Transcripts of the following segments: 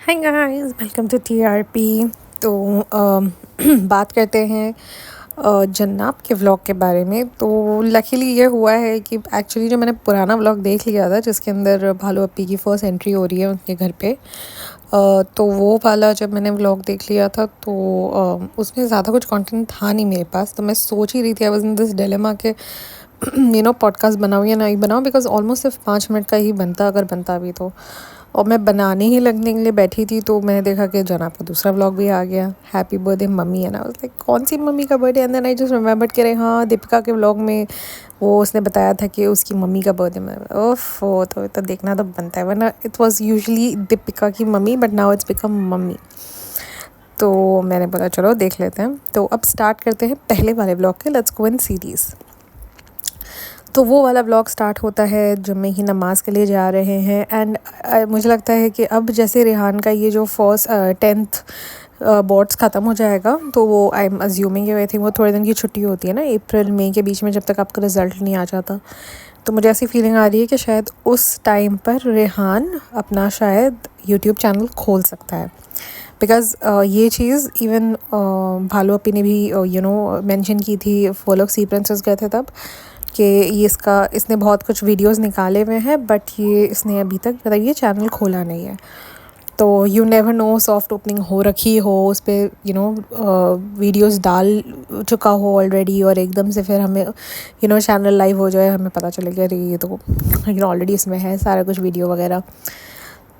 Hi guys, welcome to TRP. तो बात करते हैं जन्नत के व्लॉग के बारे में। तो लकीली ये हुआ है कि एक्चुअली जो मैंने पुराना व्लॉग देख लिया था जिसके अंदर भालू अप्पी की फ़र्स्ट एंट्री हो रही है उनके घर पे, तो वो वाला जब मैंने व्लॉग देख लिया था तो उसमें ज़्यादा कुछ कंटेंट था नहीं मेरे पास। तो मैं सोच ही रही थी, I was in this dilemma के पॉडकास्ट बनाऊँ या नहीं बनाऊँ, बिकॉज ऑलमोस्ट सिर्फ 5 मिनट का ही बनता, अगर बनता भी तो। और मैं बनाने ही लगने के लिए बैठी थी तो मैंने देखा कि जनाब का दूसरा व्लॉग भी आ गया, हैप्पी बर्थडे मम्मी। है ना, लाइक कौन सी मम्मी का birthday? And then I just remembered कि हाँ, दीपिका के व्लॉग में वो उसने बताया था कि उसकी मम्मी का बर्थडे में। ओफ, वो तो देखना तो बनता है, वरना इट वॉज यूजली दीपिका की mummy but now it's become mummy. तो मैंने बोला चलो देख लेते हैं। तो अब स्टार्ट करते हैं पहले वाले व्लॉग के, लेट्स गो इन सीरीज़। तो वो वाला व्लॉग स्टार्ट होता है जब मैं ही नमाज़ के लिए जा रहे हैं। एंड मुझे लगता है कि अब जैसे रेहान का ये जो फर्स्ट 10th बोर्ड्स ख़त्म हो जाएगा तो वो आई एम अज्यूमिंग आई थिंक वो थोड़े दिन की छुट्टी होती है ना, अप्रैल मई के बीच में, जब तक आपका रिज़ल्ट नहीं आ जाता। तो मुझे ऐसी फीलिंग आ रही है कि शायद उस टाइम पर रेहान अपना शायद यूट्यूब चैनल खोल सकता है। बिकॉज़ ये चीज़ इवन भालू अप्पी ने भी मेंशन की थी। वो लोग सी प्रिंसेस गए थे तब कि इसने बहुत कुछ वीडियोस निकाले हुए हैं बट ये इसने अभी तक मतलब ये चैनल खोला नहीं है। तो you never know, soft opening हो रखी हो उस पर, वीडियोस डाल चुका हो ऑलरेडी और एकदम से फिर हमें चैनल लाइव हो जाए, हमें पता चलेगा अरे ये तो ऑलरेडी इसमें है सारा कुछ वीडियो वगैरह।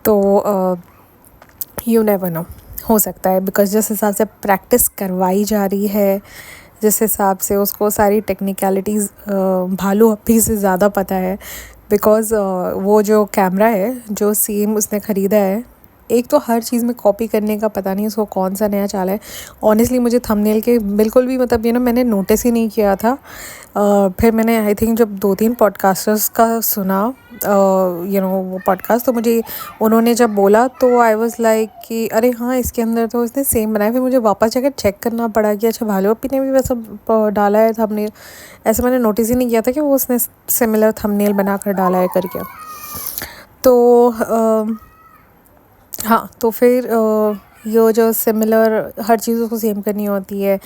तो यू नेवर नो, हो सकता है। बिकॉज जिस हिसाब से प्रैक्टिस करवाई जा रही है, जिस हिसाब से उसको सारी टेक्निकलिटीज़ भालू अप्पी से ज़्यादा पता है। बिकॉज़ वो जो कैमरा है जो सेम उसने ख़रीदा है, एक तो हर चीज़ में कॉपी करने का पता नहीं उसको कौन सा नया चाल है। ऑनेस्टली मुझे थंबनेल के बिल्कुल भी मतलब मैंने नोटिस ही नहीं किया था। फिर मैंने आई थिंक जब 2-3 पॉडकास्टर्स का सुना वो पॉडकास्ट, तो मुझे उन्होंने जब बोला तो आई वाज लाइक कि अरे हाँ, इसके अंदर तो उसने सेम बनाया। फिर मुझे वापस जाकर चेक करना पड़ा कि अच्छा, भालू अप्पी ने भी वैसा डाला है थंबनेल। ऐसे मैंने नोटिस ही नहीं किया था कि वो उसने सिमिलर थंबनेल बना कर डाला है करके। तो हाँ, तो फिर ये जो सिमिलर हर चीज़ उसको सेम करनी होती है,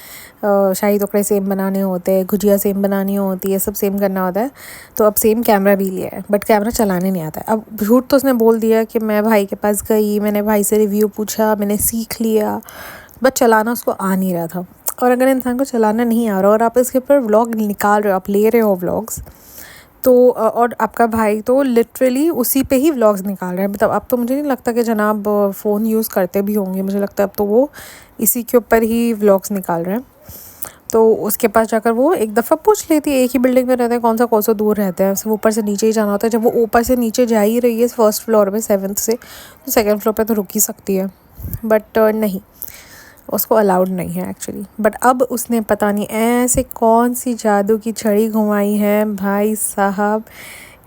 शाही टुकड़े सेम बनाने होते हैं, गुजिया सेम बनानी होती है, सब सेम करना होता है। तो अब सेम कैमरा भी लिया है बट कैमरा चलाने नहीं आता है। अब झूठ तो उसने बोल दिया कि मैं भाई के पास गई, मैंने भाई से रिव्यू पूछा, मैंने सीख लिया, बट चलाना उसको आ नहीं रहा था। और अगर इंसान को चलाना नहीं आ रहा और आप इसके ऊपर व्लॉग निकाल रहे हो, आप ले रहे हो व्लॉग्स, तो और आपका भाई तो लिटरली उसी पे ही व्लॉग्स निकाल रहे हैं। मतलब अब तो मुझे नहीं लगता कि जनाब फ़ोन यूज़ करते भी होंगे, मुझे लगता है अब तो वो इसी के ऊपर ही व्लॉग्स निकाल रहे हैं। तो उसके पास जाकर वो एक दफ़ा पूछ लेती है, एक ही बिल्डिंग में रहते हैं, कौन सा कोसों दूर रहते हैं, सिर्फ ऊपर से नीचे ही जाना होता है। जब वो ऊपर से नीचे जा ही रही है फर्स्ट फ्लोर में 7th से, तो सेकंड फ्लोर पे तो रुक ही सकती है। बट नहीं, उसको अलाउड नहीं है एक्चुअली। बट अब उसने पता नहीं ऐसे कौन सी जादू की छड़ी घुमाई है भाई साहब,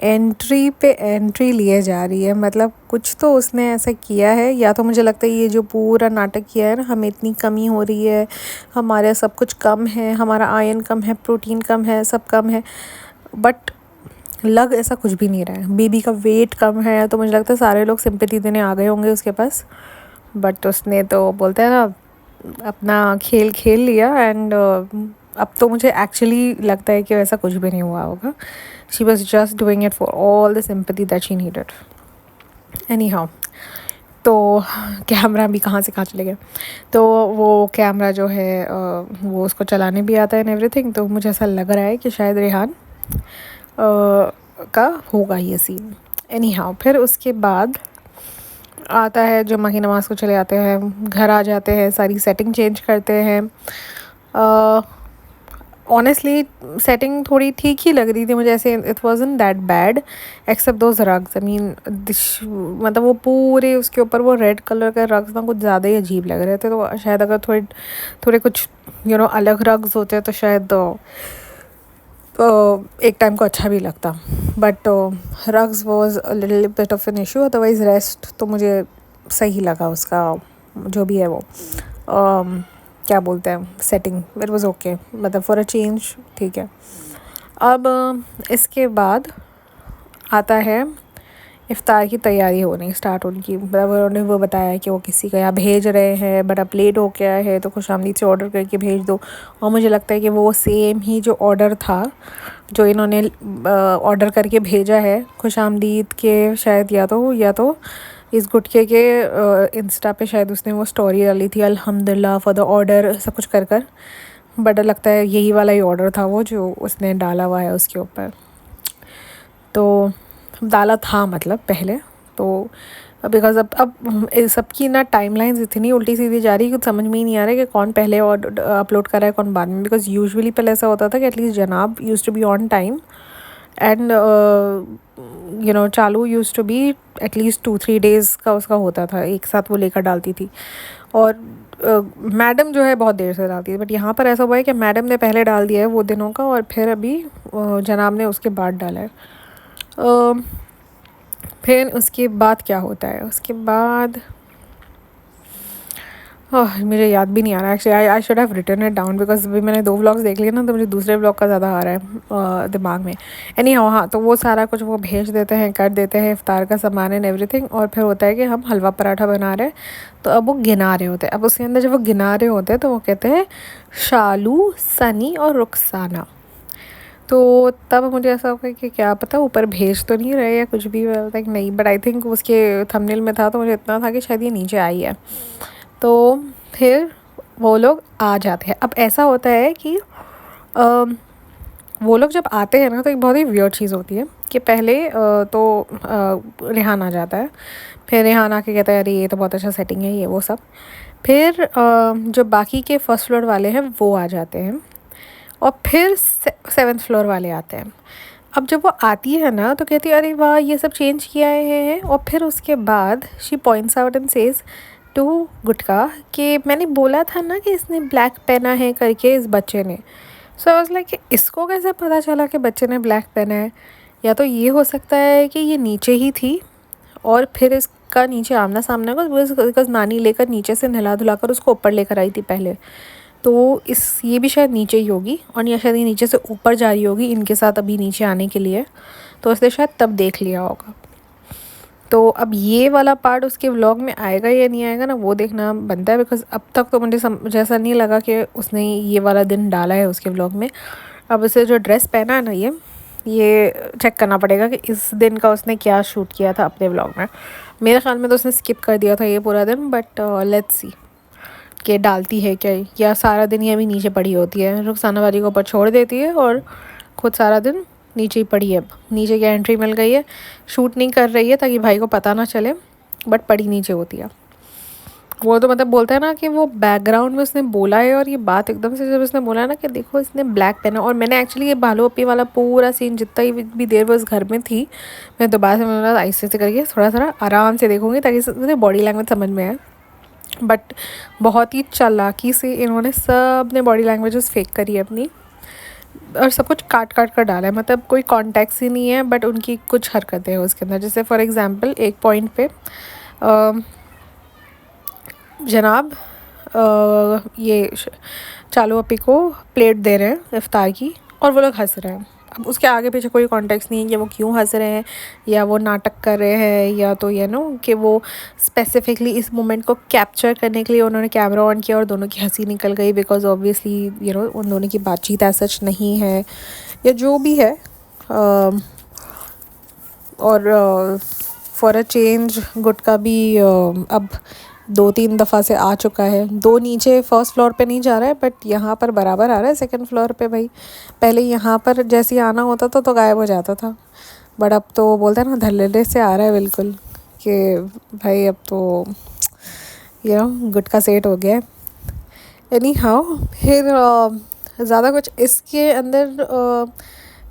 एंट्री पे एंट्री लिए जा रही है। मतलब कुछ तो उसने ऐसा किया है, या तो मुझे लगता है ये जो पूरा नाटक किया है ना, हमें इतनी कमी हो रही है, हमारे सब कुछ कम है, हमारा आयरन कम है, प्रोटीन कम है, सब कम है, बट लग ऐसा कुछ भी नहीं रहा है। बेबी का वेट कम है, तो मुझे लगता है सारे लोग सिंपैथी देने आ गए होंगे उसके पास। बट उसने तो बोलते हैं ना, अपना खेल खेल लिया। एंड अब तो मुझे एक्चुअली लगता है कि वैसा कुछ भी नहीं हुआ होगा। She was just doing it for all the sympathy that she needed. Any how, तो कैमरा भी कहाँ से कहाँ चले गए। तो वो कैमरा जो है वो उसको चलाने भी आता है एंड एवरीथिंग। तो मुझे ऐसा लग रहा है कि शायद रेहान का होगा ये सीन। एनी हाउ, फिर उसके बाद आता है जो माही नमाज़ को चले आते हैं, घर आ जाते हैं, सारी सेटिंग चेंज करते हैं। ऑनेस्टली सेटिंग थोड़ी ठीक ही लग रही थी मुझे, ऐसे it wasn't that bad except those rugs. I mean मतलब वो पूरे उसके ऊपर वो रेड कलर के रग्स ना कुछ ज़्यादा ही अजीब लग रहे थे। तो शायद अगर थोड़े कुछ अलग रग्स होते तो शायद एक टाइम को अच्छा भी लगता। But rugs was a little bit of an issue, otherwise rest तो मुझे सही लगा उसका, जो भी है वो क्या बोलते हैं, सेटिंग इट वाज ओके, मतलब फॉर अ चेंज ठीक है। अब इसके बाद आता है इफ्तार की तैयारी होनी स्टार्ट उनकी, मतलब उन्होंने वो बताया कि वो किसी का यहाँ भेज रहे हैं बट अब लेट हो गया है तो खुशामदीद से ऑर्डर करके भेज दो। और मुझे लगता है कि वो सेम ही जो ऑर्डर था जो इन्होंने ऑर्डर करके भेजा है खुशामदीद के, शायद या तो इस गुटके के इंस्टा पे शायद उसने वो स्टोरी डाली थी अल्हम्दुलिल्लाह फॉर द ऑर्डर, सब कुछ कर बट लगता है यही वाला ही ऑर्डर था वो जो उसने डाला हुआ है उसके ऊपर। तो डाला था मतलब पहले तो, बिकॉज़ अब सबकी ना टाइमलाइंस इतनी उल्टी सीधी जा रही है, कुछ समझ में ही नहीं आ रहा है कि कौन पहले और अपलोड कर रहा है कौन बाद में। बिकॉज़ यूजुअली पहले ऐसा होता था कि at least Janab used to be on time and चालू used to be at least 2-3 days का उसका होता था, एक साथ वो लेकर डालती थी। और मैडम जो है बहुत देर से डालती है, बट यहाँ पर ऐसा हुआ है कि मैडम ने पहले डाल दिया है वो दिनों का और फिर अभी जनाब ने उसके बाद डाला है। फिर उसके बाद क्या होता है, उसके बाद मुझे याद भी नहीं आ रहा actually. I should have written it down because अभी मैंने 2 व्लॉग्स देख लिए ना तो मुझे दूसरे व्लॉग का ज़्यादा आ रहा है दिमाग में। एनी हाँ, तो वो सारा कुछ वो भेज देते हैं, कर देते हैं इफ्तार का सामान एंड एवरीथिंग। और फिर होता है कि हम हलवा पराठा बना रहे हैं तो अब वो गिना रहे होते हैं। अब उसके अंदर जब वो गिना रहे होते हैं तो वो कहते हैं शालू, सनी और रुखसाना। तो तब मुझे ऐसा होगा कि क्या पता ऊपर भेज तो नहीं रहे या कुछ भी, लाइक नहीं, बट आई थिंक उसके थंबनेल में था तो मुझे इतना था कि शायद ये नीचे आई है। तो फिर वो लोग आ जाते हैं। अब ऐसा होता है कि वो लोग जब आते हैं ना तो एक बहुत ही वियर्ड चीज़ होती है कि पहले रेहान आ जाता है। फिर रेहान आके कहता है अरे ये तो बहुत अच्छा सेटिंग है ये वो सब। फिर जो बाकी के फर्स्ट फ्लोर वाले हैं वो आ जाते हैं और फिर 7th फ्लोर वाले आते हैं। अब जब वो आती है ना तो कहती है अरे वाह ये सब चेंज किया है। और फिर उसके बाद she points out and says to गुटका कि मैंने बोला था ना कि इसने ब्लैक पहना है करके इस बच्चे ने। सो आई वाज लाइक कि इसको कैसे पता चला कि बच्चे ने ब्लैक पहना है। या तो ये हो सकता है कि ये नीचे ही थी और फिर इसका नीचे आमना सामना का बिकॉज नानी लेकर नीचे से नहला धुला कर उसको ऊपर लेकर आई थी पहले। तो ये भी शायद नीचे ही होगी और या शायद ये नीचे से ऊपर जा रही होगी इनके साथ अभी नीचे आने के लिए, तो इसने शायद तब देख लिया होगा। तो अब ये वाला पार्ट उसके व्लॉग में आएगा या नहीं आएगा ना वो देखना बनता है। बिकॉज अब तक तो मुझे ऐसा नहीं लगा कि उसने ये वाला दिन डाला है उसके व्लॉग में। अब उसे जो ड्रेस पहना है ना ये चेक करना पड़ेगा कि इस दिन का उसने क्या शूट किया था अपने व्लॉग में। मेरे ख्याल में तो उसने स्किप कर दिया था ये पूरा दिन, बट लेट्स सी के डालती है क्या या सारा दिन ये अभी नीचे पड़ी होती है, रुखसाना वाली को ऊपर छोड़ देती है और खुद सारा दिन नीचे ही पड़ी है। अब नीचे की एंट्री मिल गई है, शूट नहीं कर रही है ताकि भाई को पता ना चले, बट पड़ी नीचे होती है। वो तो मतलब बोलता है ना कि वो बैकग्राउंड में उसने बोला है और ये बात एकदम से जब उसने बोला ना कि देखो इसने ब्लैक पहना। और मैंने एक्चुअली ये बालो अप्पी वाला पूरा सीन जितना ही भी देर बस घर में थी मैं दोबारा से मैंने आहिस्ते से करके थोड़ा थोड़ा आराम से देखूँगी ताकि मुझे बॉडी लैंग्वेज समझ में आए। बट बहुत ही चालाकी से इन्होंने सब ने बॉडी लैंग्वेजेस फेक करी है अपनी और सब कुछ काट काट कर डाला है। मतलब कोई कॉन्टेक्स्ट ही नहीं है बट उनकी कुछ हरकतें हैं उसके अंदर। जैसे फॉर एग्जांपल एक पॉइंट पे जनाब ये चालू अप्पी को प्लेट दे रहे हैं इफ्तार की और वो लोग हंस रहे हैं। अब उसके आगे पीछे कोई कॉन्टेक्स्ट नहीं है कि वो क्यों हंस रहे हैं या वो नाटक कर रहे हैं या तो ये नो कि वो स्पेसिफिकली इस मोमेंट को कैप्चर करने के लिए उन्होंने कैमरा ऑन किया और दोनों की हंसी निकल गई बिकॉज ऑब्वियसली उन दोनों की बातचीत ऐसा सच नहीं है या जो भी है। और फॉर अ चेंज गुटका भी अब 2-3 दफ़ा से आ चुका है। 2 नीचे फर्स्ट फ्लोर पे नहीं जा रहा है बट यहाँ पर बराबर आ रहा है 2nd फ्लोर पे। भाई पहले यहाँ पर जैसे ही आना होता था तो गायब हो जाता था, बट अब तो बोलते हैं ना धल्ले से आ रहा है बिल्कुल कि भाई अब तो गुटका सेट हो गया है। एनी हाउ फिर ज़्यादा कुछ इसके अंदर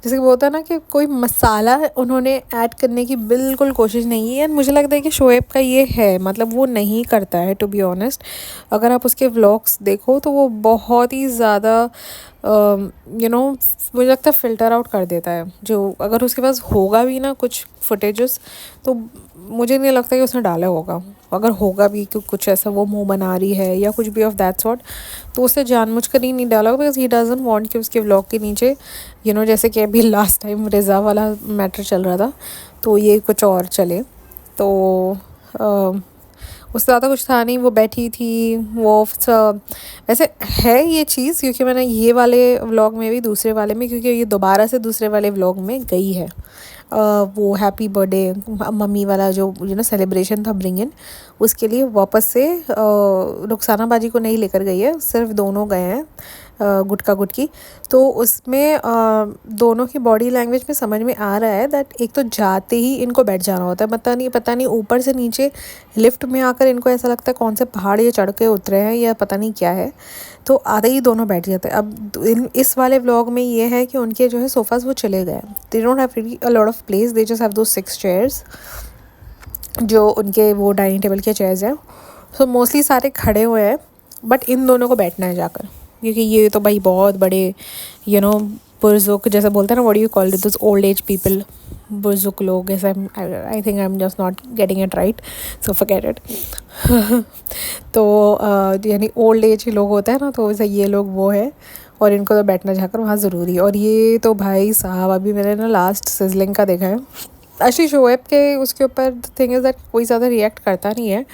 जैसे वो होता है ना कि कोई मसाला उन्होंने ऐड करने की बिल्कुल कोशिश नहीं है। मुझे लगता है कि शोएब का ये है, मतलब वो नहीं करता है टू बी ऑनेस्ट। अगर आप उसके व्लॉग्स देखो तो वो बहुत ही ज़्यादा मुझे लगता है फ़िल्टर आउट कर देता है। जो अगर उसके पास होगा भी ना कुछ फुटेजेस तो मुझे नहीं लगता कि उसने डाला होगा। अगर होगा भी कि कुछ ऐसा वो मुंह बना रही है या कुछ भी ऑफ दैट सॉर्ट, तो उसे जानबूझकर ही नहीं डाला होगा, बिकॉज ही डजंट वांट कि उसके व्लॉग के नीचे जैसे कि अभी लास्ट टाइम रिज़ा वाला मैटर चल रहा था, तो ये कुछ और चले। तो उससे ज़्यादा कुछ था नहीं, वो बैठी थी वैसे है ये चीज़, क्योंकि मैंने ये वाले व्लॉग में भी, दूसरे वाले में, क्योंकि ये दोबारा से दूसरे वाले व्लॉग में गई है। वो हैप्पी बर्थडे मम्मी वाला जो सेलिब्रेशन था ब्रिंग इन, उसके लिए वापस से रुखसाना बाजी को नहीं लेकर गई है, सिर्फ दोनों गए हैं गुटका गुटकी। तो उसमें दोनों की बॉडी लैंग्वेज में समझ में आ रहा है दैट एक तो जाते ही इनको बैठ जाना होता है, पता नहीं ऊपर से नीचे लिफ्ट में आकर इनको ऐसा लगता है कौन से पहाड़ ये चढ़ के उतरे हैं या पता नहीं क्या है, तो आधे ही दोनों बैठ जाते हैं। अब इस वाले व्लॉग में ये है कि उनके जो है सोफ़ाज़ वो चले गए, they don't have really a lot of place, they just have दो 6 चेयर्स जो उनके वो डाइनिंग टेबल के चेयर्स हैं। सो मोस्टली सारे खड़े हुए हैं, बट इन दोनों को बैठना है जाकर, क्योंकि ये तो भाई बहुत बड़े पुरजुक जैसा बोलते हैं ना, what do you call it, this old age people, बुजुर्ग लोग ऐसा। आई think I am just not getting it right, so forget it. तो यानी ओल्ड एज लोग होते हैं ना, तो वैसे ये लोग वो है, और इनको तो बैठना जाकर वहाँ ज़रूरी है। और ये तो भाई साहब अभी मैंने ना लास्ट सिजलिंग का देखा है, एक्चुअली शोएब के उसके ऊपर थिंग इज़ दैट कोई ज़्यादा रिएक्ट करता नहीं है,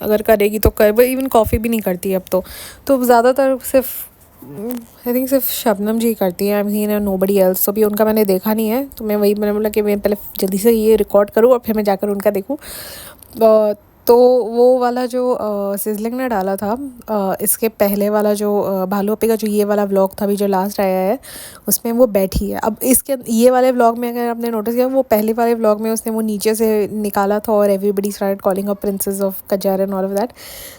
अगर करेगी तो कर, वो इवन कॉफ़ी भी नहीं करती अब तो ज़्यादातर सिर्फ आई थिंक सिर्फ शबनम जी करती है, आई मीन नोबडी एल्स। तो भी उनका मैंने देखा नहीं है, तो मैंने बोला कि मैं पहले जल्दी से ये रिकॉर्ड करूँ और फिर मैं जाकर उनका देखूँ। तो वो वाला जो सिजलिंग ने डाला था, इसके पहले वाला जो भालू अपी का जो ये वाला व्लॉग था अभी जो लास्ट आया है, उसमें वो बैठी है। अब इसके ये वाले व्लॉग में अगर आपने नोटिस किया, वो पहले वाले व्लॉग में उसने वो नीचे से निकाला था और everybody started calling a princess of Qajar and all of that.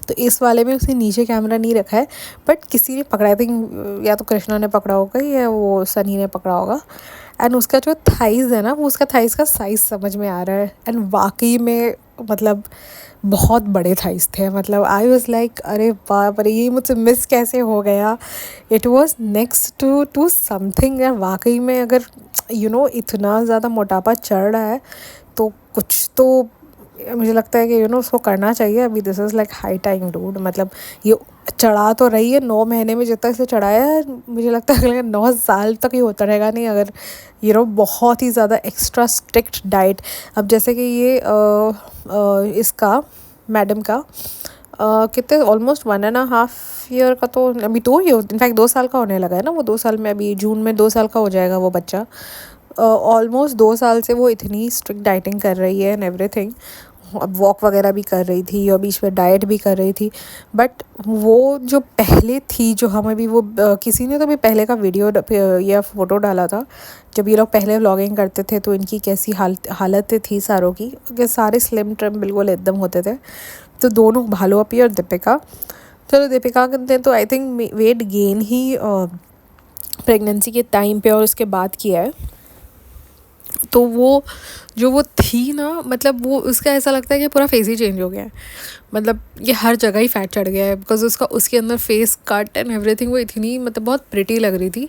तो इस वाले में उसने नीचे कैमरा नहीं रखा है, बट किसी ने पकड़ा, आई थिंक या तो कृष्णा ने पकड़ा होगा या वो सनी ने पकड़ा होगा। एंड उसका जो थाइज़ है ना, वो उसका थाइज़ का साइज़ समझ में आ रहा है, एंड वाकई में मतलब बहुत बड़े थाइस थे। मतलब आई वॉज लाइक अरे बाप रे, ये मुझसे मिस कैसे हो गया। It was next to something यार, वाकई में अगर इतना ज़्यादा मोटापा चढ़ रहा है तो कुछ तो मुझे लगता है कि उसको करना चाहिए अभी। This is like high time dude, मतलब ये चढ़ा तो रही है 9 महीने में, जितना इसे चढ़ाया है मुझे लगता है अगले 9 साल तक ये होता रहेगा नहीं, अगर बहुत ही ज़्यादा एक्स्ट्रा स्ट्रिक्ट डाइट। अब जैसे कि ये इसका मैडम का कितने ऑलमोस्ट 1.5 ईयर का, तो अभी 2 ही इनफैक्ट 2 साल का होने लगा है ना, वो 2 साल में, अभी जून में 2 साल का हो जाएगा वो बच्चा। ऑलमोस्ट 2 साल से वो इतनी स्ट्रिक्ट डाइटिंग कर रही है एंड एवरीथिंग। अब वॉक वगैरह भी कर रही थी और बीच में डाइट भी कर रही थी, बट वो जो पहले थी, जो हम अभी वो किसी ने तो भी पहले का वीडियो या फ़ोटो डाला था, जब ये लोग पहले व्लॉगिंग करते थे तो इनकी कैसी हालत थी सारों की, कि सारे स्लिम ट्रिम बिल्कुल एकदम होते थे। तो दोनों भालू अपी और दीपिका, चलो दीपिका ने तो I think weight gain he pregnancy के टाइम पे और उसके बाद किया है। तो वो जो वो थी ना, मतलब वो उसका ऐसा लगता है कि पूरा फेस ही चेंज हो गया है, मतलब ये हर जगह ही फैट चढ़ गया है, बिकॉज उसके अंदर फेस कट एंड एवरीथिंग वो इतनी मतलब बहुत प्रिटी लग रही थी,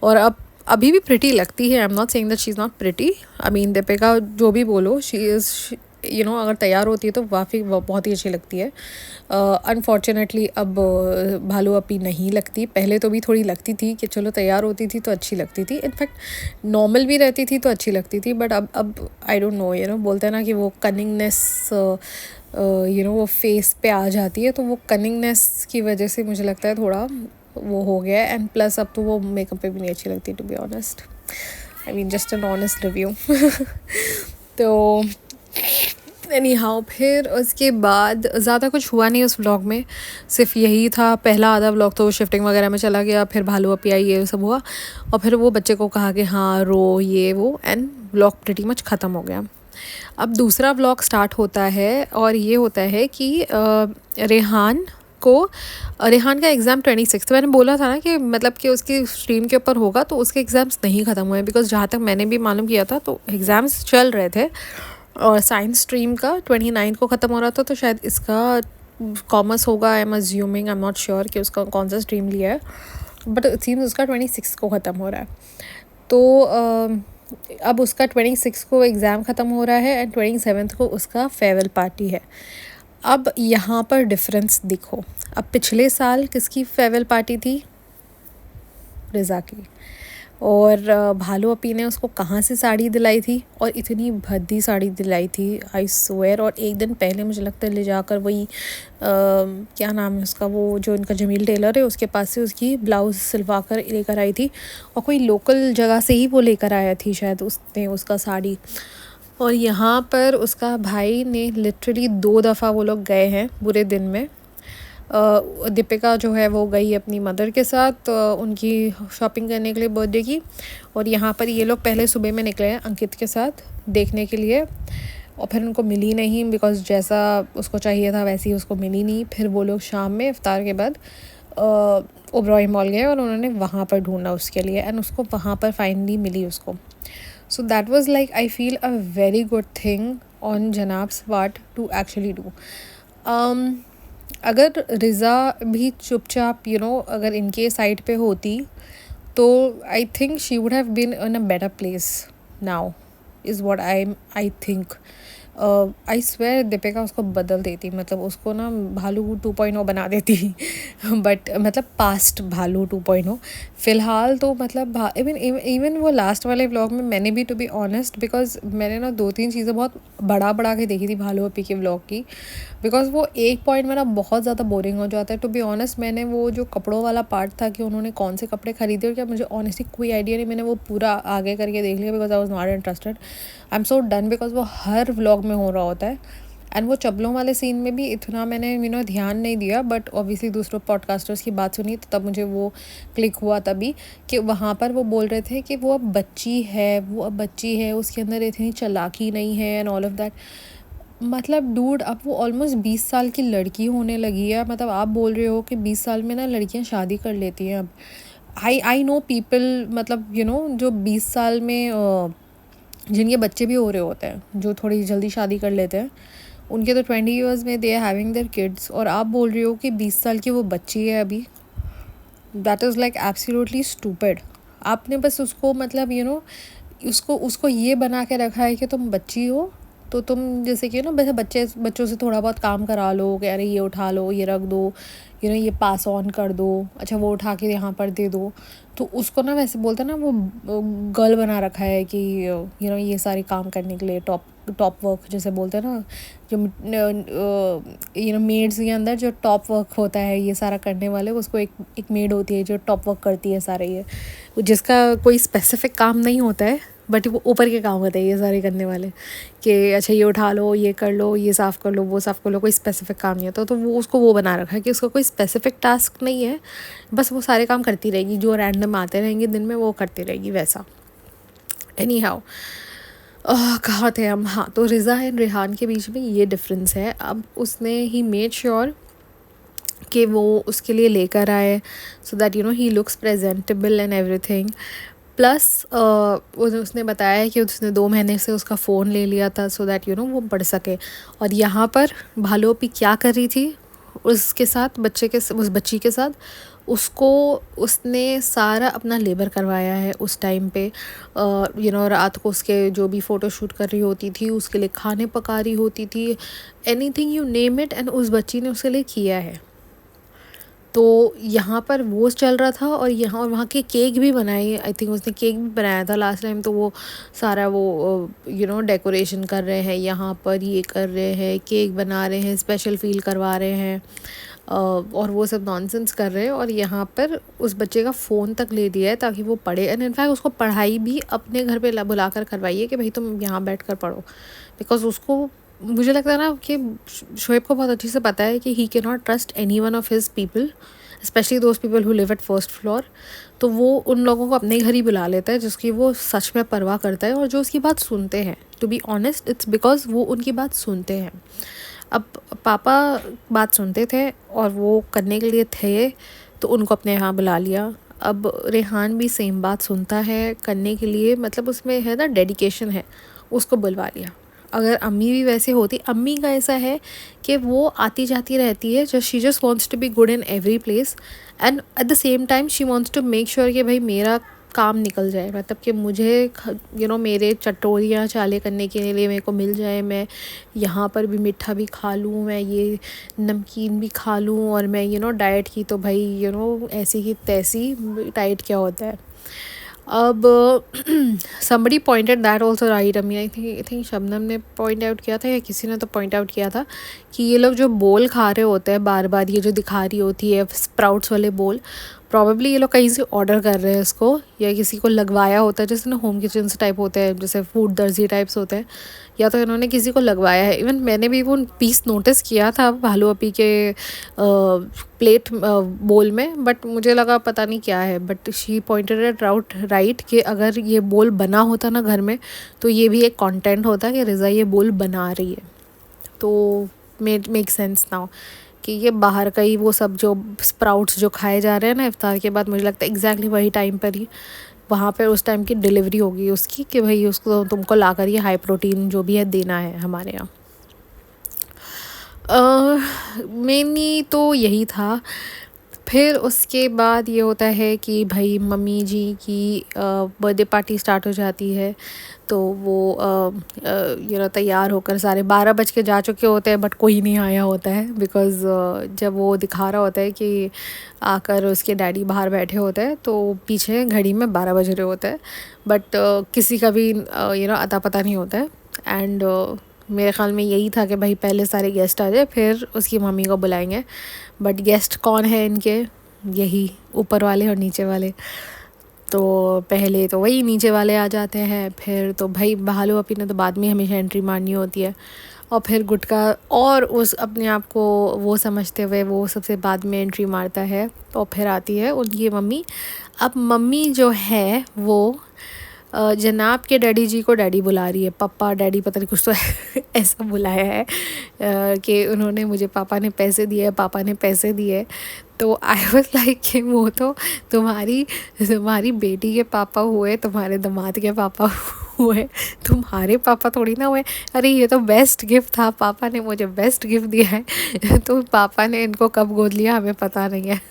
और अब अभी भी प्रिटी लगती है। I am not saying that she is not pretty, I mean Deepika जो भी बोलो, शी इज़ अगर तैयार होती है तो काफ़ी बहुत ही अच्छी लगती है। अनफॉर्चुनेटली अब भालू अपी नहीं लगती, पहले तो भी थोड़ी लगती थी कि चलो तैयार होती थी तो अच्छी लगती थी, इनफैक्ट नॉर्मल भी रहती थी तो अच्छी लगती थी, बट अब आई डोंट नो बोलते हैं ना कि वो कनिंगनेस वो फेस पे आ जाती है, तो वो कनिंगनेस की वजह से मुझे लगता है थोड़ा वो हो गया है। एंड प्लस अब तो वो मेकअप पे भी नहीं अच्छी लगती, to be honest, I mean just an honest review. तो एनी हाउ, फिर उसके बाद ज़्यादा कुछ हुआ नहीं उस व्लॉग में, सिर्फ यही था। पहला आधा व्लॉग तो शिफ्टिंग वगैरह में चला गया, फिर भालू अपी आई, ये सब हुआ, और फिर वो बच्चे को कहा कि हाँ रो ये वो, एंड व्लॉग प्रिटी मच ख़त्म हो गया। अब दूसरा व्लॉग स्टार्ट होता है, और ये होता है कि रेहान का एग्ज़ाम 26, मैंने बोला था ना कि मतलब कि उसकी स्ट्रीम के ऊपर होगा, तो उसके एग्ज़ाम्स नहीं ख़त्म हुए, बिकॉज जहाँ तक मैंने भी मालूम किया था तो एग्ज़ाम्स चल रहे थे, और साइंस स्ट्रीम का 29 को ख़त्म हो रहा था, तो शायद इसका कॉमर्स होगा, आई am assuming, I am not sure कि उसका कौन सा स्ट्रीम लिया है, बट इट सीम्स उसका 26 को ख़त्म हो रहा है। तो अब उसका 26 को एग्ज़ाम ख़त्म हो रहा है एंड 27 को उसका फेयरवेल पार्टी है। अब यहाँ पर डिफरेंस देखो, अब पिछले साल किसकी फेयरवेल पार्टी थी? रिज़ा की। और भालू अपी ने उसको कहाँ से साड़ी दिलाई थी, और इतनी भद्दी साड़ी दिलाई थी, आई स्वेयर। और एक दिन पहले मुझे लगता है ले जाकर वही क्या नाम है उसका, वो जो इनका जमील टेलर है उसके पास से उसकी ब्लाउज़ सिलवा कर लेकर आई थी, और कोई लोकल जगह से ही वो लेकर आया थी शायद उसने उसका साड़ी। और यहाँ पर उसका भाई ने लिटरली 2 दफ़ा वो लोग गए हैं बुरे दिन में। दीपिका जो है वो गई अपनी मदर के साथ उनकी शॉपिंग करने के लिए बर्थडे की, और यहाँ पर ये लोग पहले सुबह में निकले हैं अंकित के साथ देखने के लिए, और फिर उनको मिली नहीं बिकॉज़ जैसा उसको चाहिए था वैसी उसको मिली नहीं। फिर वो लोग शाम में इफ्तार के बाद ओबरॉय मॉल गए और उन्होंने वहाँ पर ढूंढा उसके लिए, एंड उसको वहाँ पर फाइनली मिली उसको। So that was like I feel a very good thing on Janab's part to actually do. अगर रिज़ा भी चुपचाप अगर इनके साइड पे होती तो I think she would have been in a better place now, is what I think. I swear Deepika उसको बदल देती, मतलब उसको ना भालू 2.0 बना देती बट मतलब पास्ट भालू 2.0। फ़िलहाल तो मतलब इवन वो लास्ट वाले व्लॉग में मैंने भी, टू बी ऑनेस्ट, बिकॉज मैंने ना 2-3 चीज़ें बहुत बड़ा के देखी थी भालू अपी के व्लॉग की, बिकॉज वो एक पॉइंट मेरा बहुत ज़्यादा बोरिंग हो जाता है। टू बी ऑनेस्ट मैंने वो जो कपड़ों वाला पार्ट था कि उन्होंने कौन से कपड़े खरीदे और क्या, मुझे ऑनेस्टली कोई आइडिया नहीं, मैंने वो पूरा आगे करके देख लिया because I was not interested. I am so done because वो हर व्लॉग में हो रहा होता है। एंड वो चप्पलों वाले सीन में भी इतना मैंने ध्यान नहीं दिया, बट ऑब्वियसली दूसरों पॉडकास्टर्स की बात सुनी तो तब मुझे वो क्लिक हुआ तभी कि वहाँ पर वो बोल रहे थे कि वो अब बच्ची है, उसके अंदर इतनी चालाकी नहीं है एंड ऑल ऑफ दैट। मतलब डूड, अब वो ऑलमोस्ट 20 साल की लड़की होने लगी है। मतलब आप बोल रहे हो कि 20 साल में ना लड़कियां शादी कर लेती हैं अब। आई नो पीपल, मतलब जो 20 साल में जिनके बच्चे भी हो रहे होते हैं, जो थोड़ी जल्दी शादी कर लेते हैं, उनके तो 20 ईयर्स में they are having their kids, और आप बोल रहे हो कि 20 साल की वो बच्ची है अभी। That is like absolutely stupid. आपने बस उसको मतलब उसको ये बना के रखा है कि तुम बच्ची हो, तो तुम जैसे कि वैसे बच्चों से थोड़ा बहुत काम करा लो कि अरे ये उठा लो, ये रख दो, ये पास ऑन कर दो, अच्छा वो उठा के यहाँ पर दे दो। तो उसको ना वैसे बोलते हैं ना, वो गर्ल बना रखा है कि ये सारे काम करने के लिए, टॉप वर्क जैसे बोलते हैं ना, जो मेड्स के अंदर जो टॉप वर्क होता है ये सारा करने वाले, उसको एक मेड होती है जो टॉप वर्क करती है सारे, ये जिसका कोई स्पेसिफिक काम नहीं होता है बट वो ऊपर के काम होते हैं ये सारे करने वाले, कि अच्छा ये उठा लो, ये कर लो, ये साफ़ कर लो, वो साफ़ कर लो, कोई स्पेसिफिक काम नहीं होता। तो वो उसको वो बना रखा है कि उसका कोई स्पेसिफिक टास्क नहीं है, बस वो सारे काम करती रहेगी, जो रैंडम आते रहेंगे दिन में वो करती रहेगी वैसा। एनी हाउ, कहाँ थे हम? हाँ, तो रिज़ा एंड रेहान के बीच में ये डिफरेंस है। अब उसने ही मेड श्योर कि वो उसके लिए लेकर आए so that he looks presentable and everything. Plus उसने बताया कि उसने 2 महीने से उसका फ़ोन ले लिया था सो दैट वो पढ़ सके। और यहाँ पर भालू अपी क्या कर रही थी उसके साथ, उस बच्ची के साथ, उसको उसने सारा अपना लेबर करवाया है उस टाइम पे। रात को उसके जो भी फ़ोटो शूट कर रही होती थी, उसके लिए खाने पका रही होती थी, anything you name it, and उस बच्ची ने उसके लिए किया है। तो यहाँ पर वो चल रहा था, और यहाँ और वहाँ के केक भी बनाए, आई थिंक उसने केक भी बनाया था लास्ट टाइम। तो वो सारा वो डेकोरेशन कर रहे हैं, यहाँ पर ये कर रहे हैं, केक बना रहे हैं, स्पेशल फील करवा रहे हैं, और वो सब नॉनसेंस कर रहे हैं। और यहाँ पर उस बच्चे का फ़ोन तक ले दिया है ताकि वो पढ़े, एंड इनफैक्ट उसको पढ़ाई भी अपने घर पे बुला कर करवाइए कि भाई तुम यहाँ बैठ कर पढ़ो, बिकॉज उसको, मुझे लगता है ना कि शोएब को बहुत अच्छे से पता है कि he can not trust any one of his people, specially those people who live at first floor. तो वो उन लोगों को अपने घर ही बुला लेता है जिसकी वो सच में परवाह करता है और जो उसकी बात सुनते हैं। To be honest, it's because वो उनकी बात सुनते हैं। अब पापा बात सुनते थे और वो करने के लिए थे, तो उनको अपने यहाँ बुला लिया। अब रेहान भी सेम बात सुनता है करने के लिए, मतलब उसमें है ना डेडिकेशन है, उसको बुलवा लिया। अगर अम्मी भी वैसे होती, अम्मी का ऐसा है कि वो आती जाती रहती है, she just wants to be good in every place, and at the same time she wants to make sure कि भाई मेरा काम निकल जाए, मतलब कि मुझे मेरे चटोरियाँ चाले करने के लिए मेरे को मिल जाए, मैं यहाँ पर भी मीठा भी खा लूँ, मैं ये नमकीन भी खा लूँ, और मैं डाइट की तो भाई ऐसी की तैसी, डाइट क्या होता है। अब somebody pointed that also right, I think Shabnam ने पॉइंट आउट किया था या किसी ने तो पॉइंट आउट किया था कि ये लोग जो बोल खा रहे होते हैं बार बार, ये जो दिखा रही होती है स्प्राउट्स वाले बोल, प्रॉबेबली ये लोग कहीं से ऑर्डर कर रहे हैं इसको, या किसी को लगवाया होता है, जैसे ना होम किचन से टाइप होते हैं, जैसे फूड दर्जी टाइप्स होते हैं, या तो इन्होंने किसी को लगवाया है। इवन मैंने भी वो पीस नोटिस किया था भालू अपी के प्लेट बोल में, बट मुझे लगा पता नहीं क्या है, but she pointed eight out right कि अगर ये बोल बना होता ना घर में, तो ये भी एक कंटेंट होता कि रिज़ा ये बोल बना रही है। तो मेक सेंस नाउ कि ये बाहर का ही वो सब जो स्प्राउट्स जो खाए जा रहे हैं ना इफ्तार के बाद, मुझे लगता है एग्जैक्टली वही टाइम पर ही वहाँ पर उस टाइम की डिलीवरी होगी उसकी, कि भाई उसको तुमको ला कर ये हाई प्रोटीन जो भी है देना है हमारे यहाँ। मेनली तो यही था। फिर उसके बाद ये होता है कि भाई मम्मी जी की बर्थडे पार्टी स्टार्ट हो जाती है, तो वो तैयार होकर सारे 12 बज के जा चुके होते हैं, बट कोई नहीं आया होता है, बिकॉज़ जब वो दिखा रहा होता है कि आकर उसके डैडी बाहर बैठे होते हैं, तो पीछे घड़ी में 12 बज रहे होते हैं, बट किसी का भी अता पता नहीं होता है। एंड मेरे ख़्याल में यही था कि भाई पहले सारे गेस्ट आ जाए फिर उसकी मम्मी को बुलाएंगे, बट गेस्ट कौन है इनके, यही ऊपर वाले और नीचे वाले। तो पहले तो वही नीचे वाले आ जाते हैं, फिर तो भाई भालू अपी ने तो बाद में हमेशा एंट्री मारनी होती है, और फिर गुटका और उस अपने आप को वो समझते हुए वो सबसे बाद में एंट्री मारता है, और फिर आती है उनकी मम्मी। अब मम्मी जो है वो जनाब के डैडी जी को डैडी बुला रही है, पापा डैडी पता नहीं कुछ तो ऐसा बुलाया है कि उन्होंने मुझे पापा ने पैसे दिए, पापा ने पैसे दिए। तो आई वाज लाइक कि वो तो तुम्हारी बेटी के पापा हुए, तुम्हारे दामाद के पापा हुए, तुम्हारे पापा थोड़ी ना हुए। अरे ये तो बेस्ट गिफ्ट था, पापा ने मुझे बेस्ट गिफ्ट दिया है तो पापा ने इनको कब गोद लिया हमें पता नहीं है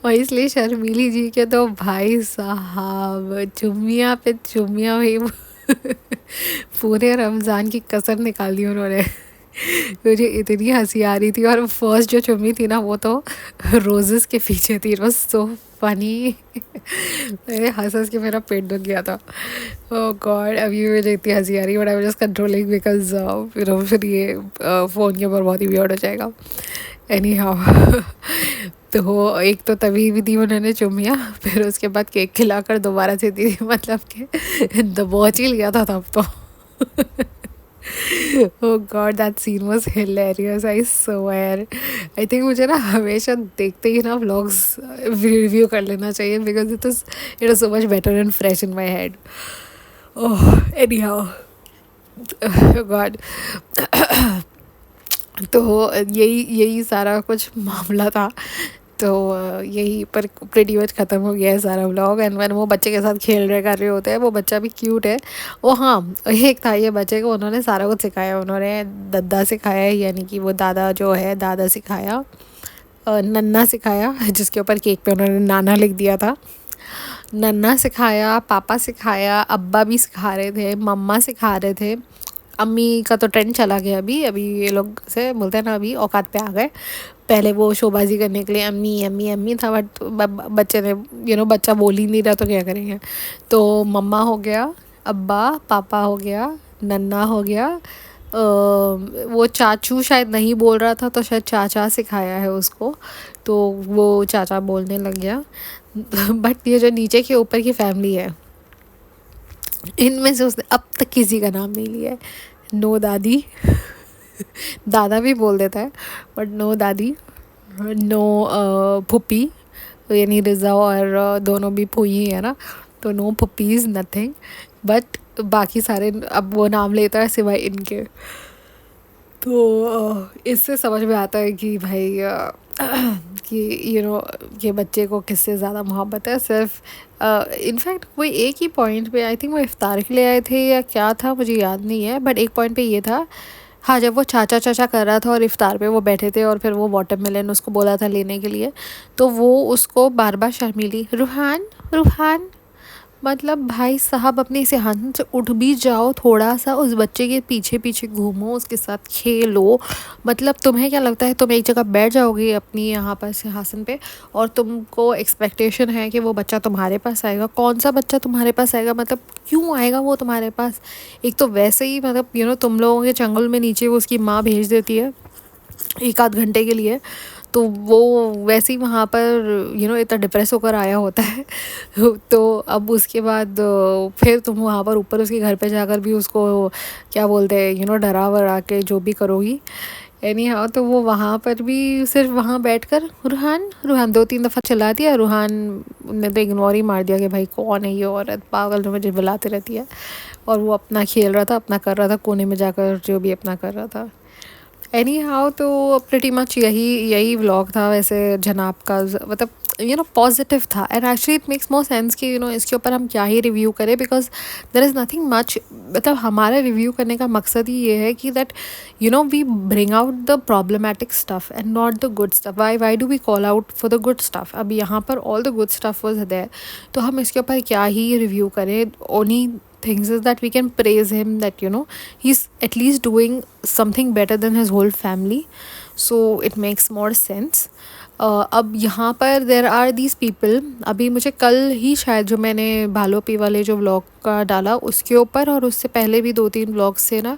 और इसलिए शर्मीली जी के तो भाई साहब चुम्मियाँ पे चुम्मियाँ हुई पूरे रमज़ान की कसर निकाल दी उन्होंने। मुझे इतनी हंसी आ रही थी, और फर्स्ट जो चुम्मी थी ना वो तो रोजेस के पीछे थी, वो सो फनी मेरे हंस के मेरा पेट दुख गया था। ओह गॉड, अभी मुझे इतनी हंसी आ रही है, but I was just controlling because फिर ये फ़ोन के ऊपर बहुत ही वियर्ड हो जाएगा। एनी हाउ तो एक तो तभी भी दी उन्होंने चुम्मियाँ, फिर उसके बाद केक खिलाकर दोबारा से दी, मतलब कि दबोच ही लिया था तब तो oh God that scene was hilarious, I swear. I think मुझे ना हमेशा देखते ही ना व्लॉग्स रिव्यू कर लेना चाहिए, because it is so much better and fresh in my head. Oh any how God तो यही सारा कुछ मामला था। तो यही पर प्रेटी मच ख़त्म हो गया है सारा व्लॉग। एंड when वो बच्चे के साथ खेल रहे कर रहे होते हैं, वो बच्चा भी क्यूट है। ओ हाँ, एक था ये बच्चे को उन्होंने सारा कुछ सिखाया, उन्होंने दद्दा सिखाया, यानी कि वो दादा जो है दादा सिखाया, नन्ना सिखाया, जिसके ऊपर केक पे उन्होंने नाना लिख दिया था, नन्ना सिखाया, पापा सिखाया, अब्बा भी सिखा रहे थे, मम्मा सिखा रहे थे, अम्मी का तो ट्रेंड चला गया अभी ये लोग से बोलते हैं ना अभी औकात पे आ गए। पहले वो शोबाजी करने के लिए अम्मी अम्मी अम्मी था, बट बच्चे ने बच्चा बोल ही नहीं रहा तो क्या करेंगे। तो मम्मा हो गया, अब्बा पापा हो गया, नन्ना हो गया, वो चाचू शायद नहीं बोल रहा था तो शायद चाचा सिखाया है उसको, तो वो चाचा बोलने लग गया बट ये जो नीचे के ऊपर की फैमिली है, इनमें से उसने अब तक किसी का नाम नहीं लिया है। नो दादी दादा भी बोल देता है, बट नो दादी, नो फुप्पी, यानी रिज़ा और दोनों भी फूई ही है ना, तो नो फुप्पीज़ नथिंग, बट बाकी सारे अब वो नाम लेता है सिवाय इनके। तो इससे समझ में आता है कि भाई कि ये बच्चे को किससे ज़्यादा मोहब्बत है। सिर्फ इनफैक्ट कोई एक ही पॉइंट पे, आई थिंक वो इफ्तार के लिए आए थे या क्या था मुझे याद नहीं है, बट एक पॉइंट पे ये था हाँ, जब वो चाचा चाचा कर रहा था और इफ्तार पे वो बैठे थे और फिर वो वाटरमेलन उसको बोला था लेने के लिए, तो वो उसको बार बार शर्मीली रूहान रूहान, मतलब भाई साहब अपने सिंहासन से उठ भी जाओ, थोड़ा सा उस बच्चे के पीछे पीछे घूमो, उसके साथ खेलो। मतलब तुम्हें क्या लगता है तुम एक जगह बैठ जाओगे अपनी यहाँ पर सिंहासन पे और तुमको एक्सपेक्टेशन है कि वो बच्चा तुम्हारे पास आएगा? कौन सा बच्चा तुम्हारे पास आएगा? मतलब क्यों आएगा वो तुम्हारे पास? एक तो वैसे ही मतलब तुम लोगों के चंगुल में नीचे वो उसकी माँ भेज देती है एक आध घंटे के लिए, तो वो वैसे ही वहाँ पर इतना डिप्रेस होकर आया होता है। तो अब उसके बाद फिर तुम वहाँ पर ऊपर उसके घर पे जाकर भी उसको क्या बोलते हैं डरा वरा के जो भी करोगी। एनी हाउ तो वो वहाँ पर भी सिर्फ वहाँ बैठकर रूहान रूहान दो तीन दफ़ा चिल्ला दिया, रूहान ने तो इग्नोर ही मार दिया कि भाई कौन है ये औरत, पागल जो मुझे बुलाती रहती है। और वो अपना खेल रहा था, अपना कर रहा था, कोने में जाकर जो भी अपना कर रहा था। एनी हाउ तो प्रिटी मच यही यही व्लॉग था वैसे जनाब का, मतलब पॉजिटिव था। And actually it makes more sense कि इसके ऊपर हम क्या ही रिव्यू करें, because there is nothing much. मतलब हमारा रिव्यू करने का मकसद ही ये है कि that we bring out the problematic stuff and not the good stuff. Why do we call out for the good stuff? अब यहाँ पर all the good stuff was there, तो हम इसके ऊपर क्या ही रिव्यू करें? Only things is that we can praise him that he's at least doing something better than his whole family, so it makes more sense. अब यहाँ पर देर आर दीज पीपल, अभी मुझे कल ही शायद जो मैंने भालोपी वाले जो व्लॉग का डाला उसके ऊपर और उससे पहले भी 2-3 व्लॉग्स थे ना,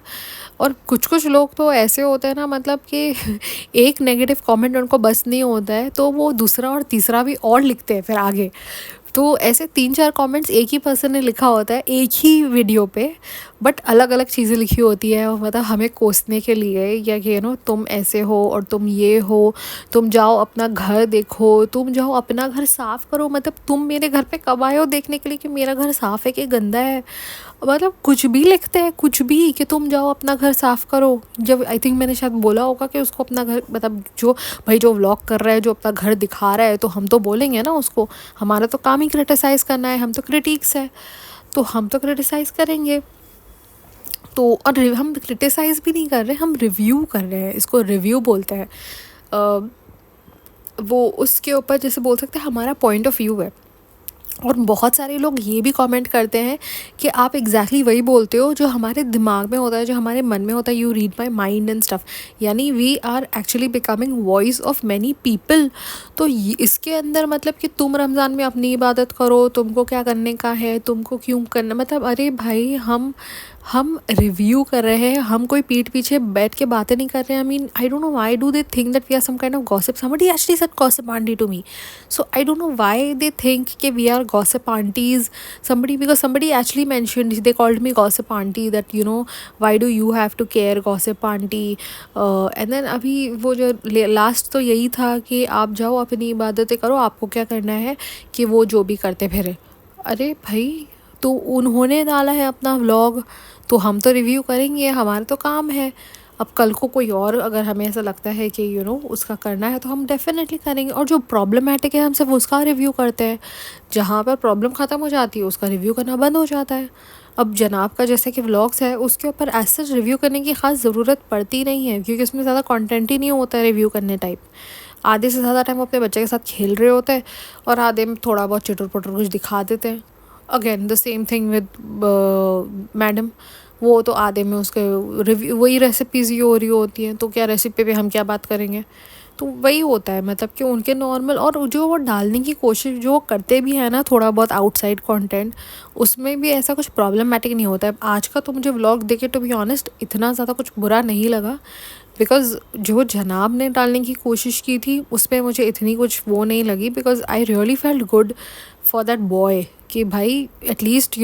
और कुछ लोग तो ऐसे होते हैं ना, मतलब कि एक नेगेटिव कमेंट उनको बस नहीं होता है तो वो दूसरा और तीसरा भी और लिखते हैं फिर आगे। तो ऐसे 3-4 कमेंट्स एक ही पर्सन ने लिखा होता है एक ही वीडियो पे, बट अलग अलग चीज़ें लिखी होती है, मतलब हमें कोसने के लिए, या कि तुम ऐसे हो और तुम ये हो, तुम जाओ अपना घर देखो, तुम जाओ अपना घर साफ़ करो। मतलब तुम मेरे घर पे कब आए हो देखने के लिए कि मेरा घर साफ़ है कि गंदा है? मतलब कुछ भी लिखते हैं, कुछ भी, कि तुम जाओ अपना घर साफ़ करो। जब आई थिंक मैंने शायद बोला होगा कि उसको अपना घर, मतलब जो भाई जो व्लॉग कर रहा है, जो अपना घर दिखा रहा है, तो हम तो बोलेंगे ना उसको, हमारा तो काम ही क्रिटिसाइज़ करना है, हम तो क्रिटिक्स है, तो हम तो क्रिटिसाइज़ करेंगे। तो और हम क्रिटिसाइज़ भी नहीं कर रहे, हम रिव्यू कर रहे हैं, इसको रिव्यू बोलते हैं। वो उसके ऊपर जैसे बोल सकते हैं हमारा पॉइंट ऑफ व्यू है। और बहुत सारे लोग ये भी कमेंट करते हैं कि आप एग्जैक्टली वही बोलते हो जो हमारे दिमाग में होता है, जो हमारे मन में होता है, you read my mind and stuff, यानी we are actually becoming voice of many people. तो इसके अंदर मतलब कि तुम रमज़ान में अपनी इबादत करो, तुमको क्या करने का है, तुमको क्यों करना, मतलब अरे भाई हम रिव्यू कर रहे हैं, हम कोई पीठ पीछे बैठ के बातें नहीं कर रहे हैं। I mean I don't know why do they think that we are some kind of gossip. Somebody actually said gossip aunty to me, so I don't know why they think कि we are gossip aunties. Because somebody actually mentioned, they called me gossip auntie, that why do you have to care gossip auntie. And then अभी वो जो last तो यही था कि आप जाओ अपनी इबादतें करो, आपको क्या करना है कि वो जो भी करते फिरे। अरे भाई, तो उन्होंने डाला है अपना व्लॉग, तो हम तो रिव्यू करेंगे, हमारा तो काम है। अब कल को कोई और अगर हमें ऐसा लगता है कि उसका करना है तो हम डेफिनेटली करेंगे। और जो प्रॉब्लमेटिक है हम सिर्फ उसका रिव्यू करते हैं, जहाँ पर प्रॉब्लम ख़त्म हो जाती है उसका रिव्यू करना बंद हो जाता है। अब जनाब का जैसे कि व्लॉग्स है उसके ऊपर ऐसा रिव्यू करने की ख़ास ज़रूरत पड़ती नहीं है, क्योंकि उसमें ज़्यादा कंटेंट ही नहीं होता है रिव्यू करने टाइप। आधे से ज़्यादा टाइम अपने बच्चे के साथ खेल रहे होते हैं और आधे में थोड़ा बहुत चिटर पुटर कुछ दिखा देते हैं। Again the same thing with madam, वो तो आधे में उसके रिव्यू, वही रेसिपीज़ ही हो रही होती हैं, तो क्या रेसिपी पे हम क्या बात करेंगे? तो वही होता है, मतलब कि उनके नॉर्मल, और जो वो डालने की कोशिश जो करते भी है ना थोड़ा बहुत आउटसाइड कंटेंट, उसमें भी ऐसा कुछ प्रॉब्लमेटिक नहीं होता है। आज का तो मुझे व्लॉग देखे टू बी ऑनेस्ट इतना ज़्यादा कुछ बुरा नहीं लगा, बिकॉज़ जो जनाब ने डालने की कोशिश की थी उसमें मुझे इतनी कुछ वो नहीं लगी, because I really felt good for that boy कि भाई एटलीस्ट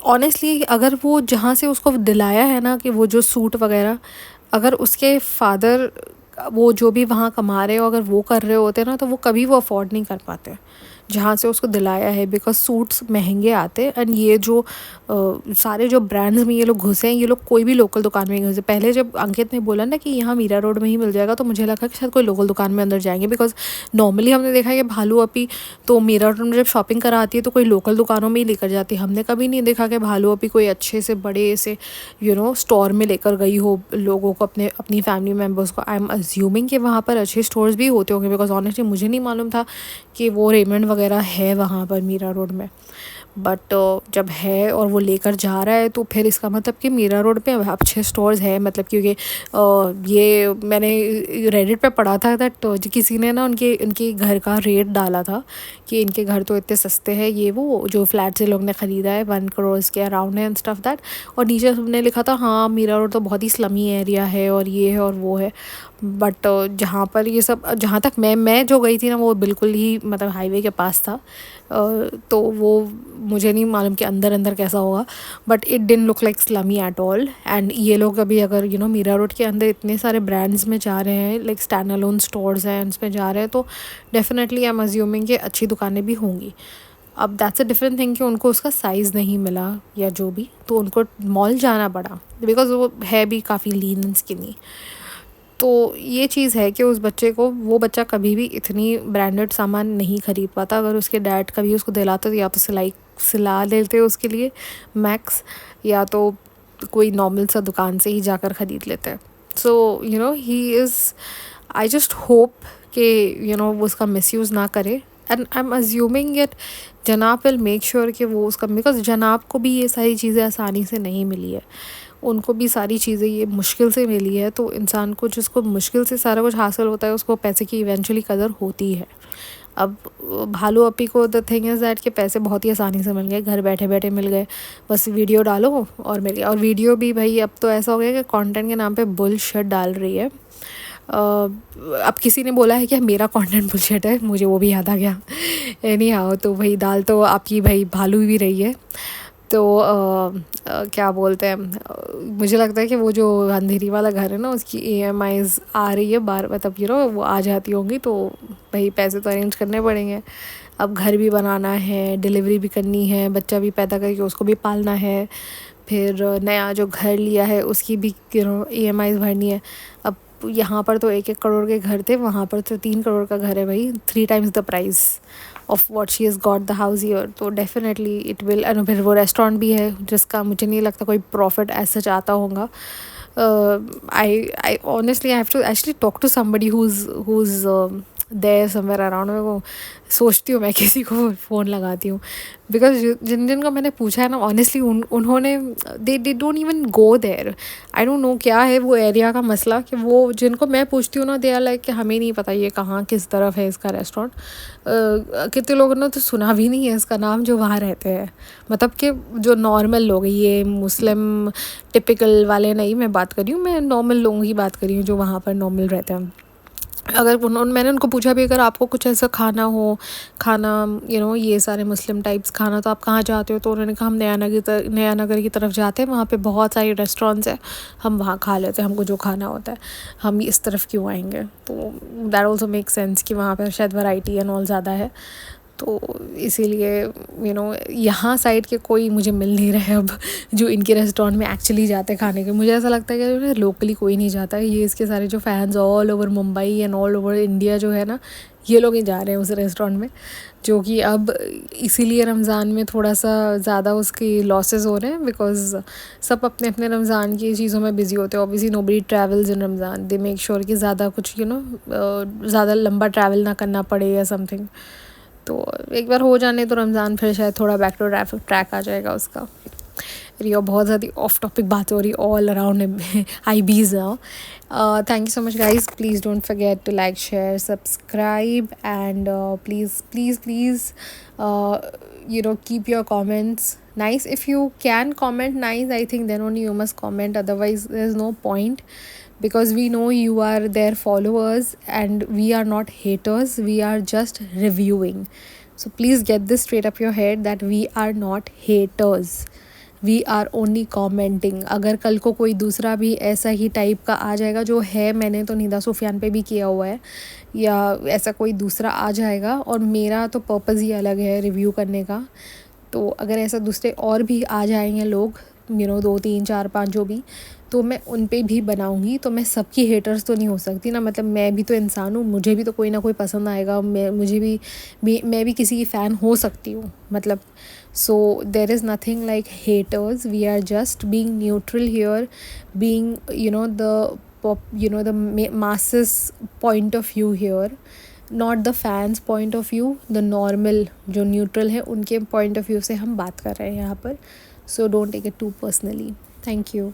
ऑनेस्टली अगर वो जहाँ से उसको दिलाया है ना कि वो जो सूट वगैरह, अगर उसके फादर वो जो भी वहाँ कमा रहे हो अगर वो कर रहे होते ना, तो वो कभी वो अफोर्ड नहीं कर पाते, जहाँ से उसको दिलाया है, बिकॉज सूट्स महंगे आते हैं। एंड ये जो सारे जो ब्रांड्स में ये लोग घुसे हैं, ये लोग कोई भी लोकल दुकान में नहीं घुसे। पहले जब अंकित ने बोला ना कि यहाँ मीरा रोड में ही मिल जाएगा, तो मुझे लगा कि शायद कोई लोकल दुकान में अंदर जाएंगे, बिकॉज नॉर्मली हमने देखा है कि भालू अपी तो मीरा रोड में जब शॉपिंग करा आती है तो कोई लोकल दुकानों में ही लेकर जाती है। हमने कभी नहीं देखा कि भालू अपी कोई अच्छे से बड़े से स्टोर में लेकर गई हो लोगों को, अपनी फैमिली मेम्बर्स को। आई एम अज्यूमिंग कि वहाँ पर अच्छे स्टोर्स भी होते होंगे, बिकॉज ऑनेस्टली मुझे नहीं मालूम था कि वो रेमंड वगैरह है वहाँ पर मीरा रोड में। बट जब है और वो लेकर जा रहा है, तो फिर इसका मतलब कि मीरा रोड पे अच्छे स्टोर्स है, मतलब क्योंकि ये मैंने रेडिट पे पढ़ा था दैट किसी ने ना उनके घर का रेट डाला था कि इनके घर तो इतने सस्ते हैं, ये वो जो फ्लैट से लोग ने ख़रीदा है 1 करोड़ के अराउंड है एंड स्टफ दैट। और नीचे सबने लिखा था हाँ मीरा रोड तो बहुत ही स्लमी एरिया है और ये है और वो है। बट जहाँ पर ये सब, जहाँ तक मैं जो गई थी ना, वो बिल्कुल ही मतलब हाईवे के पास था। तो वो मुझे नहीं मालूम कि अंदर अंदर कैसा होगा, but it didn't look like slummy at all. And ये लोग अभी अगर मीरा रोड के अंदर इतने सारे ब्रांड्स में जा रहे हैं, लाइक स्टैंड अलोन स्टोर्स हैं, उसमें जा रहे हैं, तो डेफिनेटली आई एम अज्यूमिंग कि अच्छी दुकानें भी होंगी। अब दैट्स अ डिफरेंट थिंग कि उनको उसका साइज़ नहीं मिला या जो भी, तो उनको मॉल जाना पड़ा, बिकॉज वो है भी काफ़ी लीन एंड स्किनी। तो ये चीज़ है कि उस बच्चे को, वो बच्चा कभी भी इतनी ब्रांडेड सामान नहीं ख़रीद पाता। अगर उसके डैड कभी उसको दिलाते तो या तो सिला देते उसके लिए मैक्स, या तो कोई नॉर्मल सा दुकान से ही जाकर ख़रीद लेते हैं। So he is, I just hope कि वो उसका मिसयूज़ ना करे। And I am assuming it Janab will make sure कि वो उसका, बिकॉज जनाब को भी ये सारी चीज़ें आसानी से नहीं मिली है, उनको भी सारी चीज़ें ये मुश्किल से मिली है। तो इंसान को जिसको मुश्किल से सारा कुछ हासिल होता है, उसको पैसे की इवेंचुअली कदर होती है। अब भालू अपी को द थिंग इज़ दैट के पैसे बहुत ही आसानी से मिल गए, घर बैठे बैठे मिल गए, बस वीडियो डालो और मिल गया। और वीडियो भी भाई अब तो ऐसा हो गया कि कंटेंट के नाम पे बुलशिट डाल रही है। अब किसी ने बोला है कि मेरा कंटेंट बुलशिट है, मुझे वो भी याद आ गया। एनी हाउ, तो भाई डाल तो आपकी भाई भालू भी रही है। तो क्या बोलते हैं, मुझे लगता है कि वो जो अंधेरी वाला घर है ना, उसकी EMIs आ रही है बार, मतलब वो आ जाती होंगी, तो भाई पैसे तो अरेंज करने पड़ेंगे। अब घर भी बनाना है, डिलीवरी भी करनी है, बच्चा भी पैदा करके उसको भी पालना है, फिर नया जो घर लिया है उसकी भी EMIs भरनी है। अब यहाँ पर तो 1-1 करोड़ के घर थे, वहाँ पर तो 3 करोड़ का घर है भाई, 3 times the price of what she has got the house year. तो डेफिनेटली इट विल। एंड फिर वो रेस्टोरेंट भी है जिसका मुझे नहीं लगता कोई प्रॉफिट ऐसा चाहता होगा। I honestly I have to actually talk to somebody who is there somewhere around. मैं वो सोचती हूँ, मैं किसी को फ़ोन लगाती हूँ, बिकॉज जिन जिन का मैंने पूछा है ना, ऑनेस्टली उन्होंने they don't even go there. I don't know क्या है वो एरिया का मसला, कि वो जिनको मैं पूछती हूँ ना, दे आर लाइक कि हमें नहीं पता ये कहाँ किस तरफ है इसका रेस्टोरेंट। कितने लोगों ने तो सुना भी नहीं है इसका नाम जो वहाँ रहते हैं, मतलब कि जो नॉर्मल लोग हैं, ये मुस्लिम टिपिकल वाले नहीं मैं बात कर रही हूँ, मैं नॉर्मल लोगों की बात कर रही हूँ जो वहाँ पर नॉर्मल रहते हैं। अगर मैंने उनको पूछा भी, अगर आपको कुछ ऐसा खाना ये सारे मुस्लिम टाइप्स खाना, तो आप कहाँ जाते हो? तो उन्होंने कहा हम नया नगर की तरफ जाते हैं, वहाँ पे बहुत सारी रेस्टोरेंट्स हैं, हम वहाँ खा लेते हैं, हमको जो खाना होता है, हम इस तरफ क्यों आएंगे? तो दैट ऑल्सो मेक सेंस कि वहाँ पर शायद वैरायटी एंड ऑल ज़्यादा है। तो इसीलिए यहाँ साइड के कोई मुझे मिल नहीं रहे अब जो इनके रेस्टोरेंट में एक्चुअली जाते खाने के। मुझे ऐसा लगता है कि लोकली कोई नहीं जाता है, ये इसके सारे जो fans all over Mumbai and all over India जो है ना, ये लोग ही जा रहे हैं उस रेस्टोरेंट में, जो कि अब इसीलिए रमज़ान में थोड़ा सा ज़्यादा उसकी लॉसेस हो रहे हैं, बिकॉज सब अपने अपने रमज़ान की चीज़ों में बिज़ी होते हैं। Obviously nobody travels in Ramzan, they make sure कि ज़्यादा कुछ ज़्यादा लंबा ट्रैवल ना करना पड़े या समथिंग। तो एक बार हो जाने तो रमज़ान, फिर शायद थोड़ा बैक टू ट्रैक आ जाएगा उसका। रियो बहुत ज़्यादा ऑफ टॉपिक बात हो रही, all around IBs now. Thank you so much guys, please don't forget to like, share, subscribe, and please keep your comments nice. If you can comment nice, I think then only you must comment, otherwise there's no point, because we know you are their followers and we are not haters, we are just reviewing. So please get this straight up your head that we are not haters, we are only commenting. अगर कल को कोई दूसरा भी ऐसा ही type का आ जाएगा, जो है मैंने तो निदा सूफियान पे भी किया हुआ है, या ऐसा कोई दूसरा आ जाएगा, और मेरा तो पर्पज़ ही अलग है रिव्यू करने का, तो अगर ऐसा दूसरे और भी आ जाएंगे लोग, 2 3 4 5 जो भी, तो मैं उन पे भी बनाऊंगी। तो मैं सबकी हेटर्स तो नहीं हो सकती ना, मतलब मैं भी तो इंसान हूँ, मुझे भी तो कोई ना कोई पसंद आएगा, मुझे भी मैं भी किसी की फ़ैन हो सकती हूँ, मतलब। So there is nothing like haters, we are just being neutral here, being the masses point of view here, not the fans point of view, the normal जो न्यूट्रल है उनके पॉइंट ऑफ व्यू से हम बात कर रहे हैं यहाँ पर। So don't take it too personally. Thank you.